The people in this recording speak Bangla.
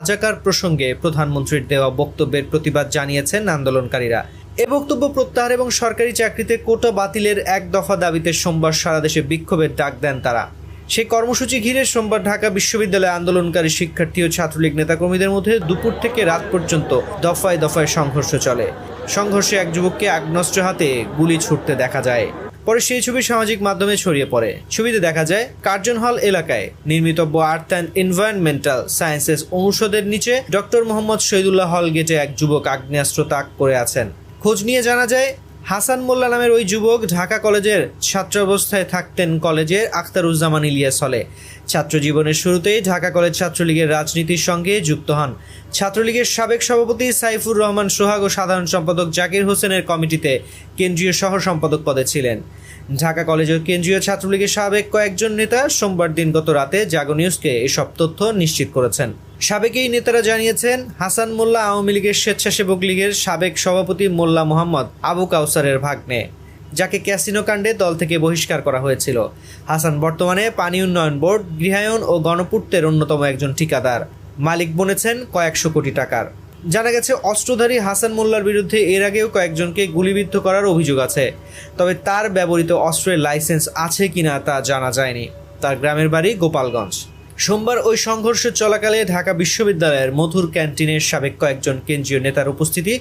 রাজাকার প্রসঙ্গে প্রধানমন্ত্রীর দেওয়া বক্তব্যের প্রতিবাদ জানিয়েছেন আন্দোলনকারীরা। এ বক্তব্য প্রত্যাহার এবং সরকারি চাকরিতে কোটা বাতিলের এক দফা দাবিতে সোমবার সারা দেশে বিক্ষোভের ডাক দেন তারা। সেই কর্মসূচি ঘিরে সোমবার ঢাকা বিশ্ববিদ্যালয়ে আন্দোলনকারী শিক্ষার্থী ও ছাত্রলীগ নেতাকর্মীদের মধ্যে দুপুর থেকে রাত পর্যন্ত দফায় দফায় সংঘর্ষ চলে। সংঘর্ষে এক যুবককে আগ্নেয়াস্ত্র হাতে গুলি ছুটতে দেখা যায়। পরে সেই ছবি সামাজিক মাধ্যমে ছড়িয়ে পড়ে। ছবিতে দেখা যায় কার্জন হল এলাকায় নির্মিতব্য আর্থ অ্যান্ড এনভায়রনমেন্টাল সায়েন্সেস অনুষদের নিচে ডক্টর মোহাম্মদ শহীদুল্লাহ হল গেটে এক যুবক আগ্নেয়াস্ত্র তাক করে আছেন। খোঁজ নিয়ে জানা যায় হাসান মোল্লা নামের ওই যুবক ঢাকা কলেজের ছাত্রাবস্থায় থাকতেন কলেজের আখতারুজ্জামান ইলিয়াস হলে। ছাত্র জীবনের শুরুতেই ঢাকা কলেজ ছাত্রলীগের রাজনীতির সঙ্গে যুক্ত হন। ছাত্রলীগের সাবেক সভাপতি সাইফুর রহমান সোহাগ ও সাধারণ সম্পাদক জাকির হোসেনের কমিটিতে কেন্দ্রীয় সহ সম্পাদক পদে ছিলেন। ঢাকা কলেজের কেন্দ্রীয় ছাত্রলীগের সাবেক কয়েকজন নেতা সোমবার দিনগত রাতে জাগো নিউজকে এসব তথ্য নিশ্চিত করেছেন। সাবেক এই নেতারা জানিয়েছেন, হাসান মোল্লা আওয়ামী লীগের স্বেচ্ছাসেবক লীগের সাবেক সভাপতি মোল্লা মোহাম্মদ আবু কাউসারের ভাগ্নে, যাকে ক্যাসিনো কাণ্ডে দল থেকে বহিষ্কার করা হয়েছিল। হাসান বর্তমানে পানি উন্নয়ন বোর্ড, গৃহায়ন ও গণপূর্তের অন্যতম একজন ঠিকাদার, মালিক বনেছেন কয়েকশো কোটি টাকার। জানা গেছে অস্ত্রধারী হাসান মোল্লার বিরুদ্ধে এর আগেও কয়েকজনকে গুলিবিদ্ধ করার অভিযোগ আছে। তবে তার ব্যবহৃত অস্ত্রের লাইসেন্স আছে কিনা তা জানা যায়নি। তার গ্রামের বাড়ি গোপালগঞ্জ। সোমবার ওই সংঘর্ষ চলাকালে ঢাকা বিশ্ববিদ্যালয়ের মধুর ক্যান্টিনের সাবেক কয়েকজন কেন্দ্রীয় নেতার উপস্থিতি